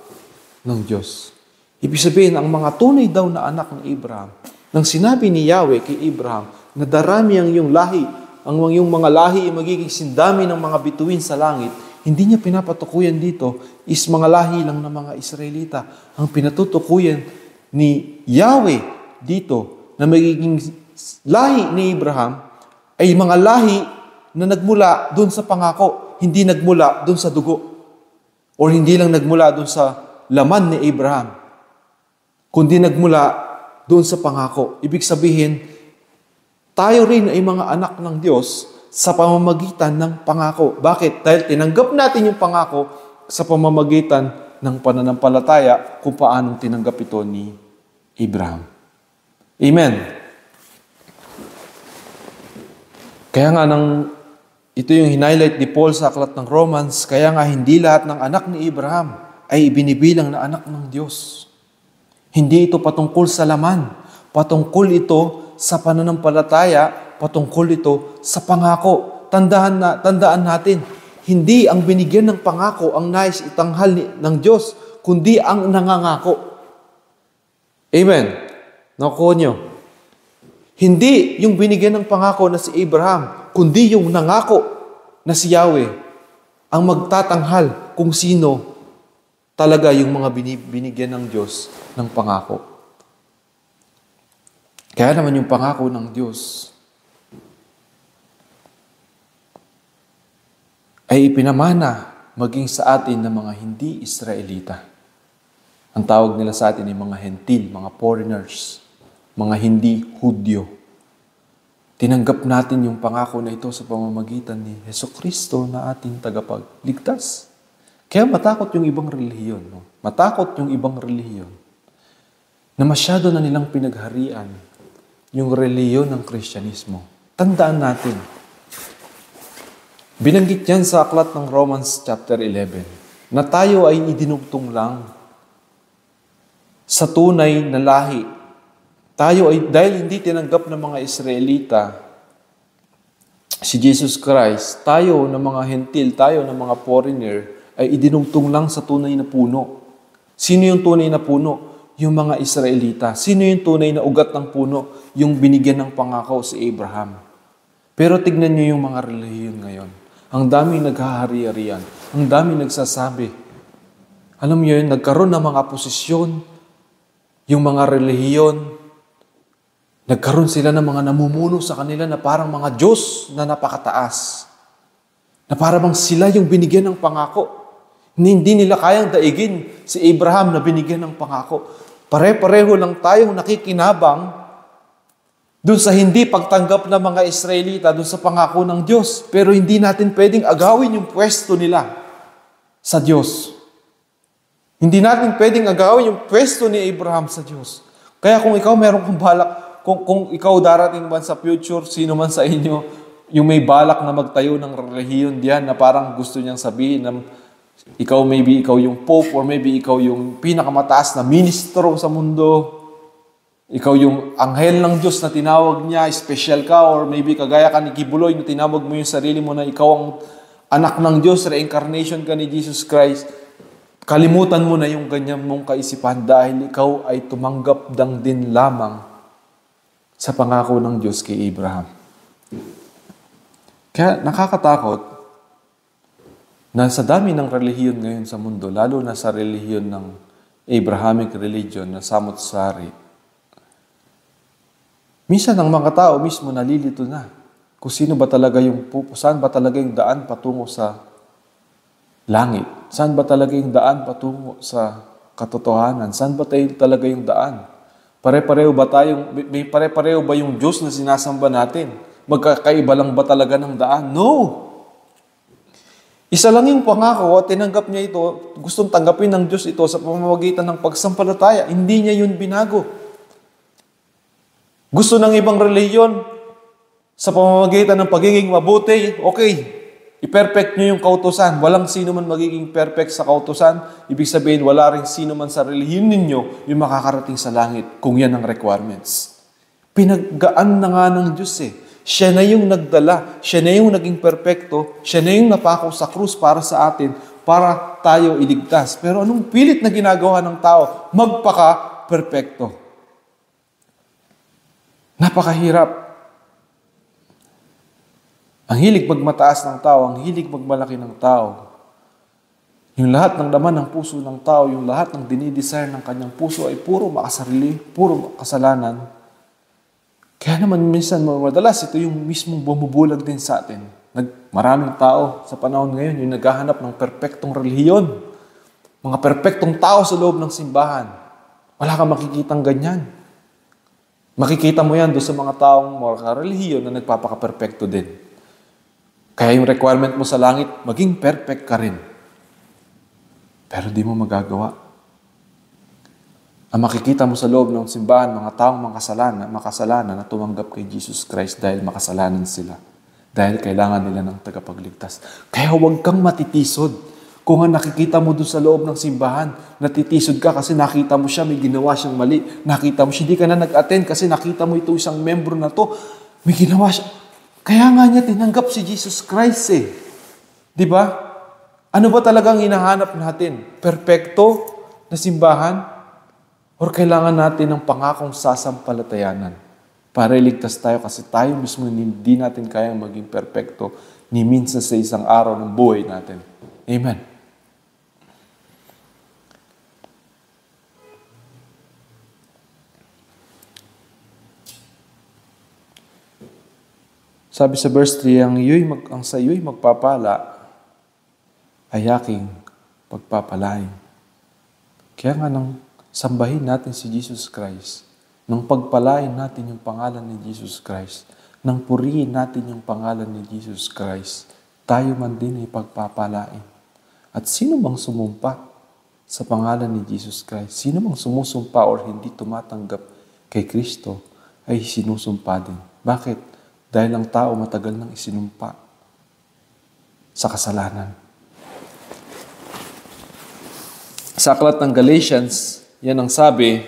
Speaker 1: ng Diyos. Ibig sabihin, ang mga tunay daw na anak ng Abraham, nang sinabi ni Yahweh kay Abraham, na darami ang iyong lahi, ang iyong mga lahi ay magiging sindami ng mga bituin sa langit, hindi niya pinapatukuyan dito is mga lahi lang ng mga Israelita. Ang pinatutukuyan ni Yahweh dito na magiging lahi ni Abraham ay mga lahi na nagmula doon sa pangako, hindi nagmula doon sa dugo. Or hindi lang nagmula doon sa laman ni Abraham, kundi nagmula doon sa pangako. Ibig sabihin, tayo rin ay mga anak ng Diyos sa pamamagitan ng pangako. Bakit? Dahil tinanggap natin yung pangako sa pamamagitan ng pananampalataya kung paanong tinanggap ito ni Abraham. Amen. Kaya nga ito yung hinighlight ni Paul sa aklat ng Romans, kaya nga hindi lahat ng anak ni Abraham ay ibinibilang na anak ng Diyos. Hindi ito patungkol sa laman. Patungkol ito sa pananampalataya, patungkol ito sa pangako. Tandaan natin, hindi ang binigyan ng pangako ang nais itanghal ng Diyos, kundi ang nangangako. Amen. Nakuha nyo. Hindi yung binigyan ng pangako na si Abraham, kundi yung nangako na si Yahweh ang magtatanghal kung sino talaga yung mga binigyan ng Diyos ng pangako. Kaya naman yung pangako ng Diyos ay ipinamana maging sa atin ng mga hindi Israelita. Ang tawag nila sa atin ay mga hentil, mga foreigners, mga hindi Hudyo. Tinanggap natin yung pangako na ito sa pamamagitan ni Jesucristo na ating tagapagligtas. Kaya matakot yung ibang relihiyon. No? Matakot yung ibang relihiyon na masyado na nilang pinagharian yung relihiyon ng Kristyanismo. Tandaan natin, binanggit yan sa aklat ng Romans chapter 11, na tayo ay idinugtong lang sa tunay na lahi. Tayo ay, dahil hindi tinanggap ng mga Israelita si Jesus Christ, tayo na mga hentil, tayo na mga foreigner, ay idinugtong lang sa tunay na puno. Sino yung tunay na puno? Yung mga Israelita. Sino yung tunay na ugat ng puno? Yung binigyan ng pangako si Abraham. Pero tignan niyo yung mga relihiyon ngayon. Ang daming naghahari-harian. Ang daming nagsasabi. Alam niyo yun, nagkaroon ng mga posisyon, yung mga relihiyon, Nagkaroon sila ng mga namumuno sa kanila na parang mga Diyos na napakataas. Na parang sila yung binigyan ng pangako. Hindi nila kayang daigin si Abraham na binigyan ng pangako. Pare-pareho lang tayong nakikinabang doon sa hindi pagtanggap ng mga Israelita doon sa pangako ng Diyos. Pero hindi natin pwedeng agawin yung pwesto nila sa Diyos. Hindi natin pwedeng agawin yung pwesto ni Abraham sa Diyos. Kaya kung ikaw meron kang balak, kung ikaw darating man sa future, sino man sa inyo, yung may balak na magtayo ng relihiyon diyan na parang gusto niyang sabihin na maybe ikaw yung Pope or maybe ikaw yung pinakamataas na ministro sa mundo, ikaw yung anghel ng Diyos na tinawag niya, special ka, or maybe kagaya ka ni Kibuloy na tinawag mo yung sarili mo na ikaw ang anak ng Diyos, reincarnation ka ni Jesus Christ. Kalimutan mo na yung ganyan mong kaisipan dahil ikaw ay tumanggap din lamang sa pangako ng Diyos kay Abraham. Kaya nakakatakot na sa dami ng relihiyon ngayon sa mundo, lalo na sa relihiyon ng Abrahamic religion na samot-sari, minsan ang mga tao mismo nalilito na kung saan ba talaga yung daan patungo sa langit? Saan ba talaga yung daan patungo sa katotohanan? Saan ba talaga yung daan? Pare-pareho ba yung Diyos na sinasamba natin? Magkakaiba lang ba talaga ng daan? No! Isa lang yung pangako at tinanggap niya ito, gustong tanggapin ng Diyos ito sa pamamagitan ng pagsampalataya. Hindi niya yun binago. Gusto ng ibang reliyon sa pamamagitan ng pagiging mabuti, okay. I-perfect nyo yung kautusan. Walang sino man magiging perfect sa kautusan. Ibig sabihin, wala rin sino man sa relihiyon ninyo yung makakarating sa langit kung yan ang requirements. Pinaggaan na nga ng Diyos eh. Siya na yung nagdala. Siya na yung naging perfecto. Siya na yung napako sa krus para sa atin, para tayo iligtas. Pero anong pilit na ginagawa ng tao? Magpaka-perfecto. Napakahirap. Ang hilig magmataas ng tao, ang hilig magmalaki ng tao. Yung lahat ng laman ng puso ng tao, yung lahat ng dinidesire ng kanyang puso ay puro makasarili, puro kasalanan. Kaya naman minsan, madalas ito yung mismong bumubulag din sa atin. Maraming tao sa panahon ngayon yung naghahanap ng perpektong relihiyon. Mga perpektong tao sa loob ng simbahan. Wala kang makikitang ganyan. Makikita mo yan doon sa mga taong mga relihiyon na nagpapaka-perpekto din. Kaya yung requirement mo sa langit, maging perfect ka rin. Pero di mo magagawa. Ang makikita mo sa loob ng simbahan, mga taong makasalanan na tumanggap kay Jesus Christ dahil makasalanan sila. Dahil kailangan nila ng tagapagligtas. Kaya huwag kang matitisod. Kung ang nakikita mo doon sa loob ng simbahan, natitisod ka kasi nakita mo siya, may ginawa siyang mali. Nakita mo siya, hindi ka na nag-attend kasi nakita mo ito isang membro na to, may ginawa siya. Kaya nga niya tinanggap si Jesus Christ eh. Di ba? Ano ba talagang hinahanap natin? Perpekto na simbahan? Or kailangan natin ng pangakong sasampalatayanan para iligtas tayo kasi tayo mismo hindi natin kayang maging perpekto ni minsan sa isang araw ng buhay natin. Amen. Sabi sa verse 3, ang sa iyo'y magpapala ay aking pagpapalain. Kaya nga nang sambahin natin si Jesus Christ, nang pagpalain natin yung pangalan ni Jesus Christ, nang purihin natin yung pangalan ni Jesus Christ, tayo man din ay pagpapalain. At sino bang sumumpa sa pangalan ni Jesus Christ? Sino bang sumusumpa or hindi tumatanggap kay Kristo ay sinusumpa din. Bakit? Dahil ang tao matagal nang isinumpa sa kasalanan. Sa aklat ng Galatians, yan ang sabi,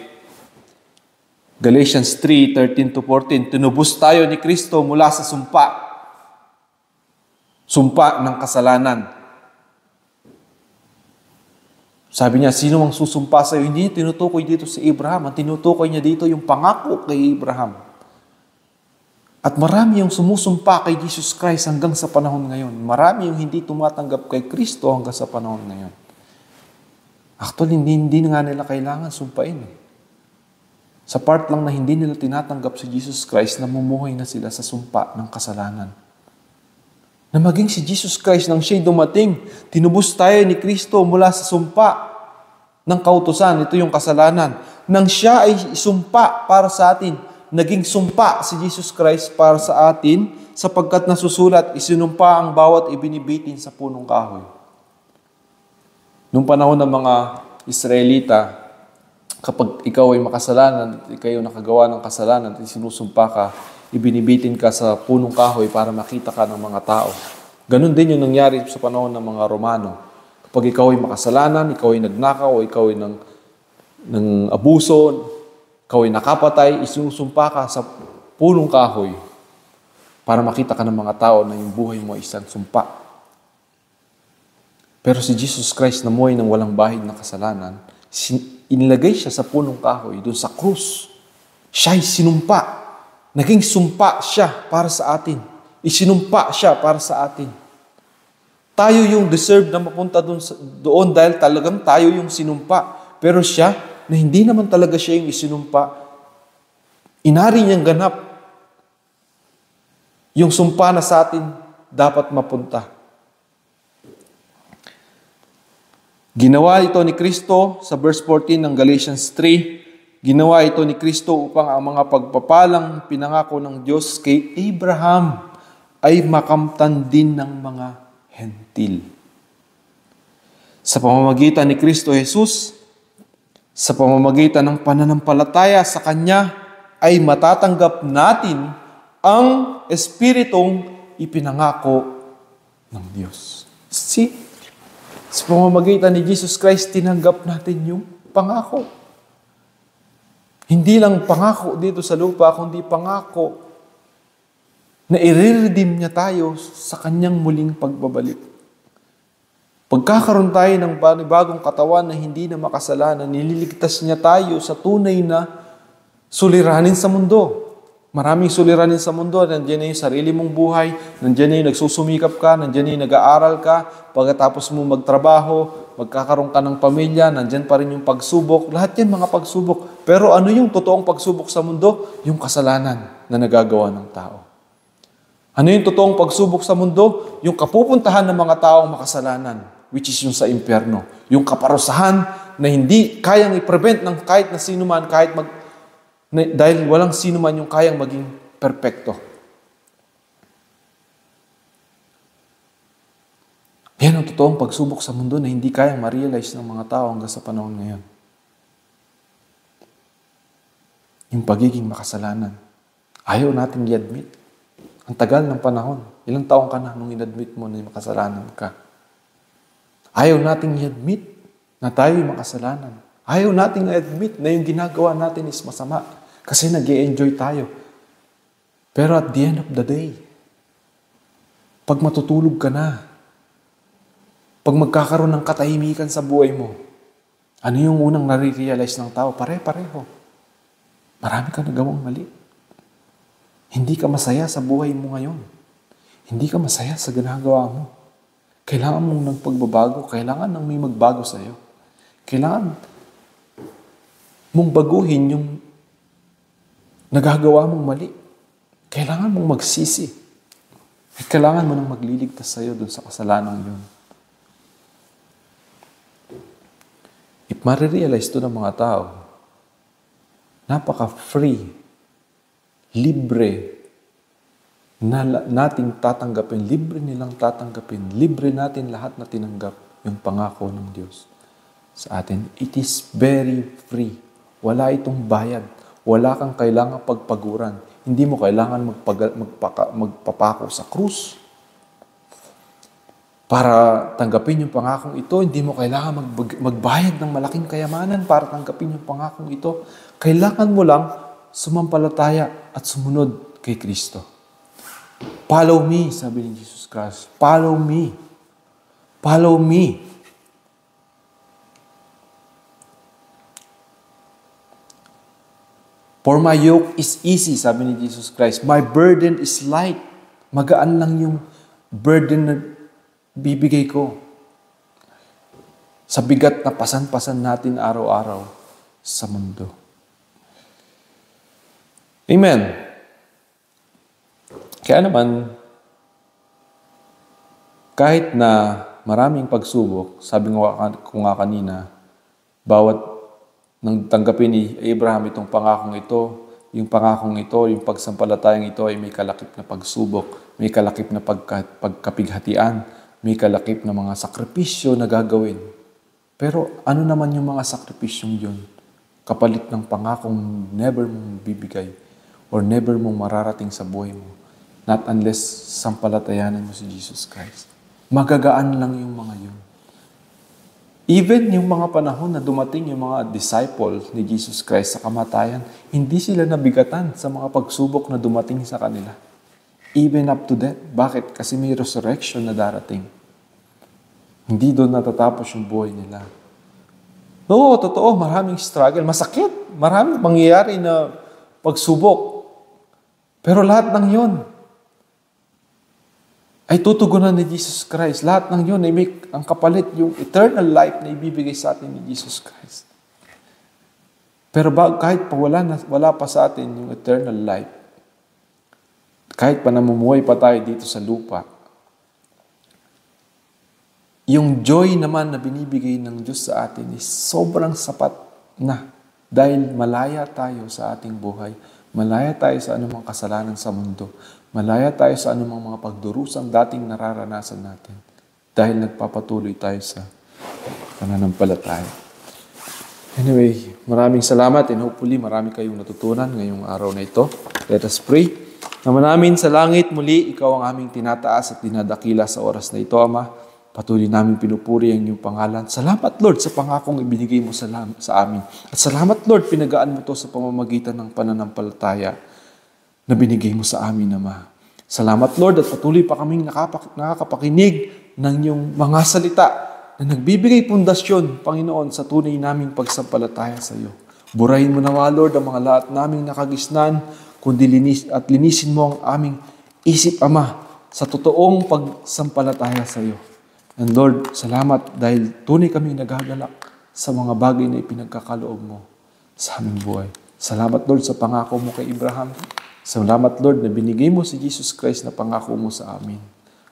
Speaker 1: Galatians 3:13-14, tinubos tayo ni Kristo mula sa sumpa. Sumpa ng kasalanan. Sabi niya, sino ang susumpa sa iyo? Hindi niya tinutukoy dito si Abraham. Ang tinutukoy niya dito yung pangako kay Abraham. At marami yung sumusumpa kay Jesus Christ hanggang sa panahon ngayon. Marami yung hindi tumatanggap kay Kristo hanggang sa panahon ngayon. Actually, hindi nga nila kailangan sumpain. Sa part lang na hindi nila tinatanggap si Jesus Christ, namumuhay na sila sa sumpa ng kasalanan. Na maging si Jesus Christ nang siya'y dumating, tinubos tayo ni Kristo mula sa sumpa ng kautusan. Ito yung kasalanan. Nang siya ay isumpa para sa atin, naging sumpa si Jesus Christ para sa atin, sapagkat nasusulat, isinumpa ang bawat ibinibitin sa punong kahoy. Noong panahon ng mga Israelita, kapag ikaw ay makasalanan, ikaw nakagawa ng kasalanan, at sinusumpa ka, ibinibitin ka sa punong kahoy para makita ka ng mga tao. Ganon din yung nangyari sa panahon ng mga Romano. Kapag ikaw ay makasalanan, ikaw ay nagnakaw, o ikaw ay ng abuso, ikaw ay nakapatay, isinusumpa ka sa punong kahoy para makita ka ng mga tao na yung buhay mo ay isang sumpa. Pero si Jesus Christ na namuhay ng walang bahid na kasalanan, inilagay siya sa punong kahoy, doon sa krus. Siya ay sinumpa. Naging sumpa siya para sa atin. Isinumpa siya para sa atin. Tayo yung deserve na mapunta doon dahil talagang tayo yung sinumpa. Pero siya, na hindi naman talaga siya yung isinumpa, inari niyang ganap yung sumpa na sa atin dapat mapunta. Ginawa ito ni Kristo sa verse 14 ng Galatians 3. Ginawa ito ni Kristo upang ang mga pagpapalang pinangako ng Diyos kay Abraham ay makamtan din ng mga hentil. Sa pamamagitan ni Kristo Jesus, sa pamamagitan ng pananampalataya sa Kanya, ay matatanggap natin ang Espiritong ipinangako ng Diyos. See? Sa pamamagitan ni Jesus Christ, tinanggap natin yung pangako. Hindi lang pangako dito sa lupa, kundi pangako na i-redeem niya tayo sa kanyang muling pagbabalik. Pagkakaroon tayo ng panibagong katawan na hindi na makasalanan, nililigtas niya tayo sa tunay na suliranin sa mundo. Maraming suliranin sa mundo. Nandiyan na yung sarili mong buhay, nandiyan na yung nagsusumikap ka, nandiyan na yung nag-aaral ka, pagkatapos mo magtrabaho, magkakaroon ka ng pamilya, nandiyan pa rin yung pagsubok. Lahat yan mga pagsubok. Pero ano yung totoong pagsubok sa mundo? Yung kasalanan na nagagawa ng tao. Ano yung totoong pagsubok sa mundo? Yung kapupuntahan ng mga taong makasalanan, which is yung sa impyerno. Yung kaparusahan na hindi kayang i-prevent ng kahit na sino man, dahil walang sino man yung kayang maging perpekto. Yan ang totoong pagsubok sa mundo na hindi kayang ma-realize ng mga tao hanggang sa panahon ngayon. Yung pagiging makasalanan. Ayaw nating i-admit. Ang tagal ng panahon. Ilang taong ka na nung in-admit mo na makasalanan ka? Ayaw nating i-admit na tayo'y makasalanan. Ayaw nating i-admit na yung ginagawa natin is masama. Kasi nag-i-enjoy tayo. Pero at the end of the day, pag matutulog ka na, pag magkakaroon ng katahimikan sa buhay mo, ano yung unang nare-realize ng tao? Pare-pareho. Marami ka nagawang mali. Hindi ka masaya sa buhay mo ngayon. Hindi ka masaya sa ginagawa mo. Kailangan mong ng pagbabago. Kailangan nang may magbago sa iyo. Kailangan mong baguhin yung nagagawa mong mali. Kailangan mong magsisi. At kailangan mo nang magliligtas sa iyo dun sa kasalanan yun. If marirealize to ng mga tao, napaka-free, libre, na nating tatanggapin, libre nilang tatanggapin, libre natin lahat na tinanggap yung pangako ng Diyos sa atin. It is very free. Wala itong bayad. Wala kang kailangang pagpaguran. Hindi mo kailangan magpapako sa krus. Para tanggapin yung pangakong ito, hindi mo kailangan magbayad ng malaking kayamanan para tanggapin yung pangakong ito. Kailangan mo lang sumampalataya at sumunod kay Kristo. Follow me, sabi ni Jesus Christ. Follow me. Follow me. For my yoke is easy, sabi ni Jesus Christ. My burden is light. Magaan lang yung burden na bibigay ko. Sa bigat na pasan-pasan natin araw-araw sa mundo. Amen. Kaya naman, kahit na maraming pagsubok, sabi ko nga kanina, bawat nang tanggapin ni Abraham itong pangakong ito, yung pagsampalatayang ito ay may kalakip na pagsubok, may kalakip na pagkapighatian, may kalakip na mga sakripisyo na gagawin. Pero ano naman yung mga sakripisyong yun? Kapalit ng pangakong never mong bibigay or never mong mararating sa buhay mo. Not unless sampalatayanan mo si Jesus Christ. Magagaan lang yung mga yun. Even yung mga panahon na dumating yung mga disciple ni Jesus Christ sa kamatayan, hindi sila nabigatan sa mga pagsubok na dumating sa kanila. Even up to death. Bakit? Kasi may resurrection na darating. Hindi doon natatapos yung buhay nila. Oo, totoo, maraming struggle. Masakit. Maraming mangyayari na pagsubok. Pero lahat ng yon ay tutugunan ni Jesus Christ. Lahat ng yun ay may ang kapalit, yung eternal life na ibibigay sa atin ni Jesus Christ. Pero kahit pa wala pa sa atin yung eternal life, kahit pa namumuhay pa tayo dito sa lupa, yung joy naman na binibigay ng Diyos sa atin is sobrang sapat na dahil malaya tayo sa ating buhay. Malaya tayo sa anumang kasalanan sa mundo. Malaya tayo sa anumang mga pagdurusang dating nararanasan natin dahil nagpapatuloy tayo sa pananampalataya. Anyway, maraming salamat and hopefully marami kayong natutunan ngayong araw na ito. Let us pray. Naman namin sa langit, muli ikaw ang aming tinataas at dinadakila sa oras na ito, Ama. Patuloy namin pinupuri ang iyong pangalan. Salamat, Lord, sa pangakong ibinigay mo sa amin. At salamat, Lord, pinagaan mo ito sa pamamagitan ng pananampalataya na binigay mo sa amin, Ama. Salamat, Lord, at patuloy pa kaming nakakapakinig ng iyong mga salita na nagbibigay pundasyon, Panginoon, sa tunay naming pagsampalataya sa iyo. Burahin mo nawa, Lord, ang mga lahat naming nakagisnan, kundi linisin mo ang aming isip, Ama, sa totoong pagsampalataya sa iyo. And Lord, salamat dahil tunay kami nagagalak sa mga bagay na ipinagkakaloob mo sa aming buhay. Salamat, Lord, sa pangako mo kay Abraham. Salamat, Lord, na binigay mo si Jesus Christ na pangako mo sa amin.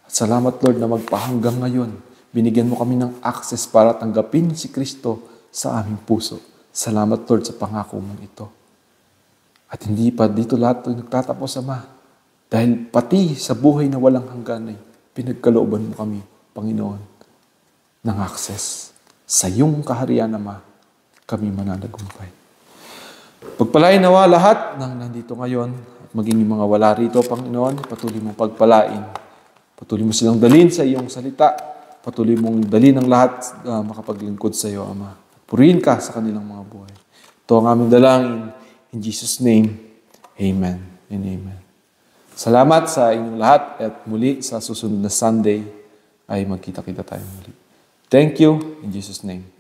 Speaker 1: At salamat, Lord, na magpahanggang ngayon, binigyan mo kami ng access para tanggapin si Kristo sa aming puso. Salamat, Lord, sa pangako mong ito. At hindi pa dito lahat nagtatapos, Ama. Dahil pati sa buhay na walang hanggan ay pinagkalooban mo kami, Panginoon, ng access. Sa iyong kaharian, Ama, kami mananagumpay. Pagpalain nawa lahat ng nandito ngayon at maging yung mga wala rito, Panginoon, patuloy mong pagpalain. Patuloy mo silang dalhin sa iyong salita. Patuloy mong dalhin ang lahat makapaglingkod sa iyo, Ama. Purihin ka sa kanilang mga buhay. Ito ang aming dalangin. In Jesus' name, Amen and Amen. Salamat sa inyong lahat at muli sa susunod na Sunday ay magkita-kita tayo muli. Thank you in Jesus' name.